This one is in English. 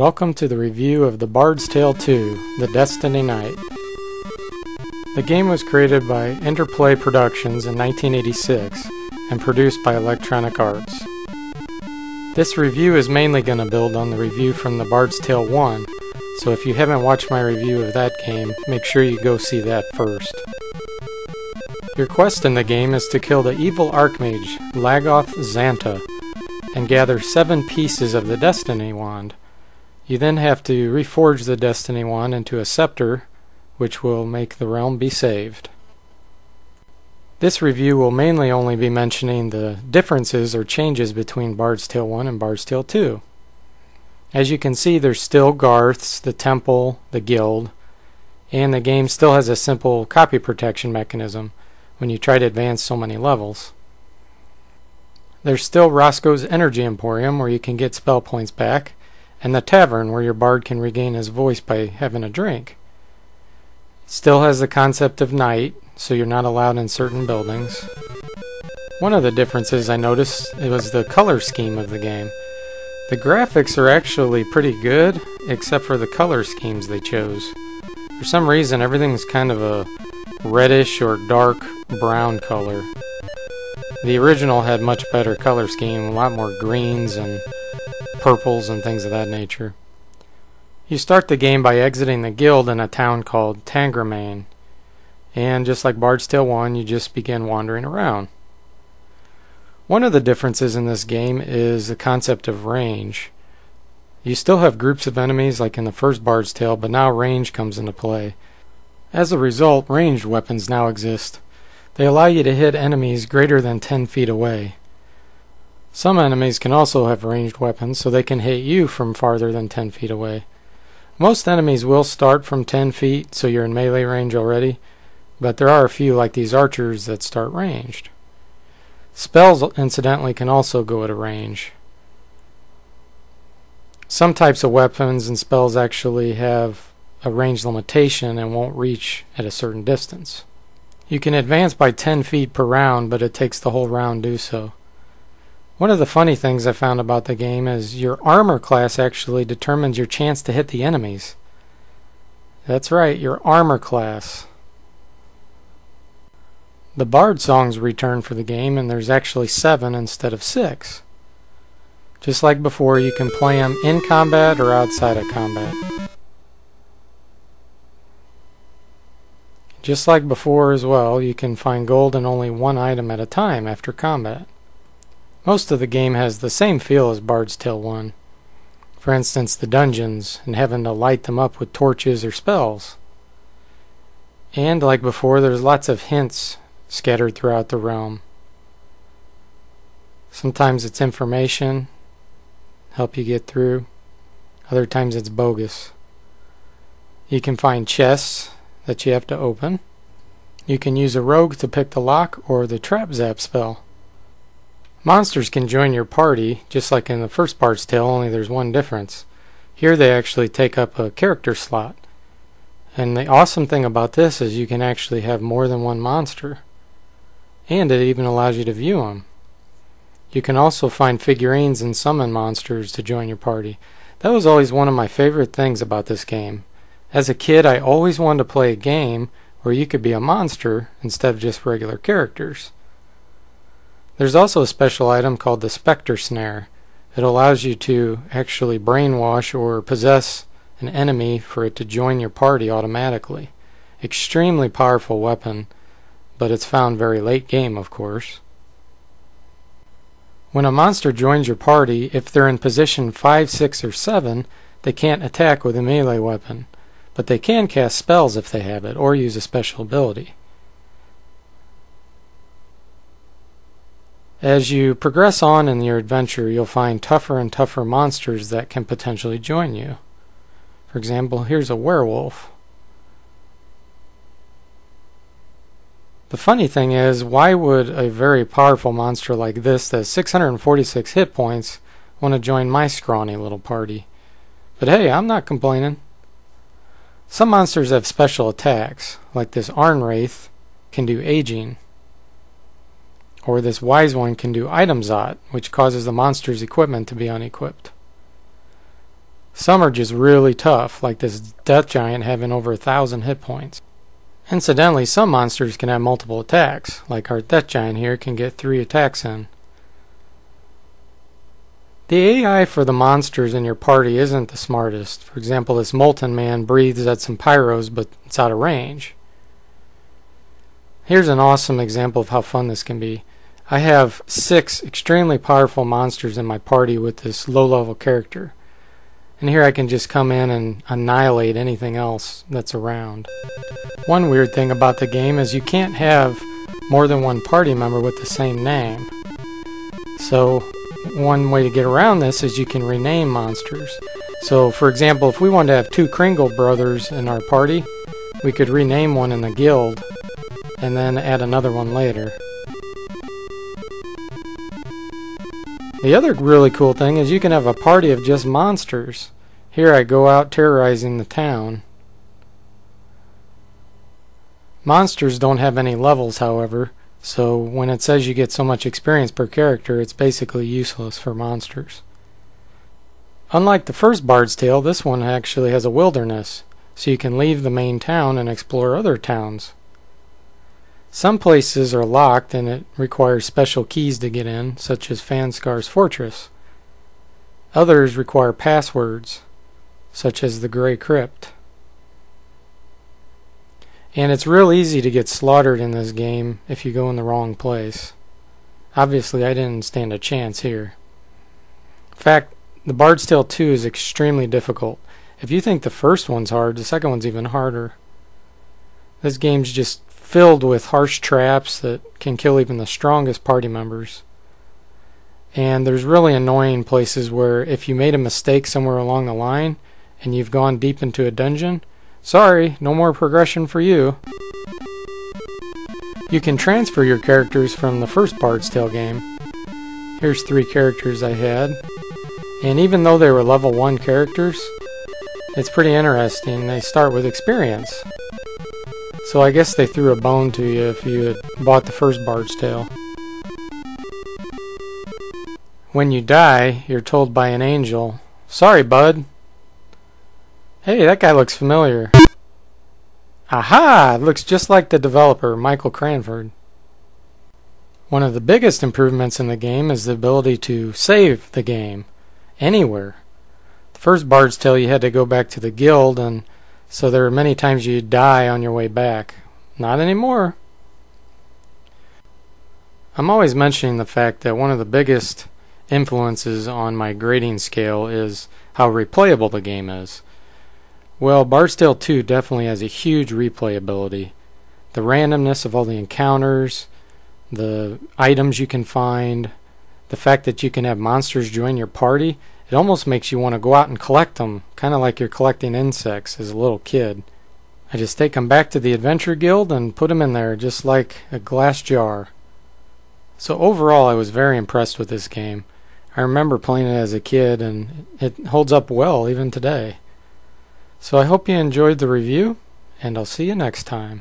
Welcome to the review of The Bard's Tale 2, The Destiny Knight. The game was created by Interplay Productions in 1986 and produced by Electronic Arts. This review is mainly going to build on the review from The Bard's Tale 1, so if you haven't watched my review of that game, make sure you go see that first. Your quest in the game is to kill the evil Archmage, Lagoth Xanta, and gather 7 pieces of the Destiny Wand. You then have to reforge the Destiny Wand into a scepter, which will make the realm be saved. This review will mainly only be mentioning the differences or changes between Bard's Tale 1 and Bard's Tale 2. As you can see, there's still Garths, the Temple, the Guild, and the game still has a simple copy protection mechanism when you try to advance so many levels. There's still Roscoe's Energy Emporium where you can get spell points back, and the tavern where your bard can regain his voice by having a drink. It still has the concept of night, so you're not allowed in certain buildings. One of the differences I noticed was the color scheme of the game. The graphics are actually pretty good, except for the color schemes they chose. For some reason, everything's kind of a reddish or dark brown color. The original had much better color scheme, a lot more greens and purples and things of that nature. You start the game by exiting the guild in a town called Tangermain, and just like Bard's Tale 1, you just begin wandering around. One of the differences in this game is the concept of range. You still have groups of enemies like in the first Bard's Tale, but now range comes into play. As a result, ranged weapons now exist. They allow you to hit enemies greater than 10 feet away. Some enemies can also have ranged weapons, so they can hit you from farther than 10 feet away. Most enemies will start from 10 feet, so you're in melee range already, but there are a few like these archers that start ranged. Spells, incidentally, can also go at a range. Some types of weapons and spells actually have a range limitation and won't reach at a certain distance. You can advance by 10 feet per round, but it takes the whole round to do so. One of the funny things I found about the game is your armor class actually determines your chance to hit the enemies. That's right, your armor class. The Bard songs return for the game, and there's actually 7 instead of 6. Just like before, you can play them in combat or outside of combat. Just like before as well, you can find gold in only one item at a time after combat. Most of the game has the same feel as Bard's Tale 1. For instance, the dungeons and having to light them up with torches or spells. And like before, there's lots of hints scattered throughout the realm. Sometimes it's information, help you get through. Other times it's bogus. You can find chests that you have to open. You can use a rogue to pick the lock or the trap zap spell. Monsters can join your party, just like in the first Bard's Tale, only there's one difference. Here they actually take up a character slot. And the awesome thing about this is you can actually have more than one monster. And it even allows you to view them. You can also find figurines and summon monsters to join your party. That was always one of my favorite things about this game. As a kid, I always wanted to play a game where you could be a monster instead of just regular characters. There's also a special item called the Spectre Snare. It allows you to actually brainwash or possess an enemy for it to join your party automatically. Extremely powerful weapon, but it's found very late game, of course. When a monster joins your party, if they're in position 5, 6, or 7, they can't attack with a melee weapon, but they can cast spells if they have it, or use a special ability. As you progress on in your adventure, you'll find tougher and tougher monsters that can potentially join you. For example, here's a werewolf. The funny thing is, why would a very powerful monster like this that has 646 hit points want to join my scrawny little party? But hey, I'm not complaining. Some monsters have special attacks, like this Arnwraith can do aging. Or this wise one can do item zot, which causes the monster's equipment to be unequipped. Some are just really tough, like this death giant having over 1,000 hit points. Incidentally, some monsters can have multiple attacks, like our death giant here can get 3 attacks in. The AI for the monsters in your party isn't the smartest. For example, this Molten Man breathes at some pyros, but it's out of range. Here's an awesome example of how fun this can be. I have 6 extremely powerful monsters in my party with this low-level character. And here I can just come in and annihilate anything else that's around. One weird thing about the game is you can't have more than one party member with the same name. So one way to get around this is you can rename monsters. So for example, if we wanted to have 2 Kringle brothers in our party, we could rename one in the guild and then add another one later. The other really cool thing is you can have a party of just monsters. Here I go out terrorizing the town. Monsters don't have any levels, however, so when it says you get so much experience per character, it's basically useless for monsters. Unlike the first Bard's Tale, this one actually has a wilderness, so you can leave the main town and explore other towns. Some places are locked and it requires special keys to get in, such as Fanscar's Fortress. Others require passwords, such as the Grey Crypt. And it's real easy to get slaughtered in this game if you go in the wrong place. Obviously, I didn't stand a chance here. In fact, the Bard's Tale 2 is extremely difficult. If you think the first one's hard, the second one's even harder. This game's just filled with harsh traps that can kill even the strongest party members. And there's really annoying places where if you made a mistake somewhere along the line and you've gone deep into a dungeon, sorry, no more progression for you. You can transfer your characters from the first Bard's Tale game. Here's 3 characters I had. And even though they were level 1 characters, it's pretty interesting. They start with experience. So I guess they threw a bone to you if you had bought the first Bard's Tale. When you die, you're told by an angel, "Sorry, bud." Hey, that guy looks familiar. Aha! It looks just like the developer, Michael Cranford. One of the biggest improvements in the game is the ability to save the game anywhere. The first Bard's Tale you had to go back to the guild, and so there were many times you'd die on your way back. Not anymore. I'm always mentioning the fact that one of the biggest influences on my grading scale is how replayable the game is. Well, Bard's Tale 2 definitely has a huge replayability. The randomness of all the encounters, the items you can find, the fact that you can have monsters join your party, it almost makes you want to go out and collect them, kind of like you're collecting insects as a little kid. I just take them back to the Adventure Guild and put them in there just like a glass jar. So overall, I was very impressed with this game. I remember playing it as a kid and it holds up well even today. So I hope you enjoyed the review, and I'll see you next time.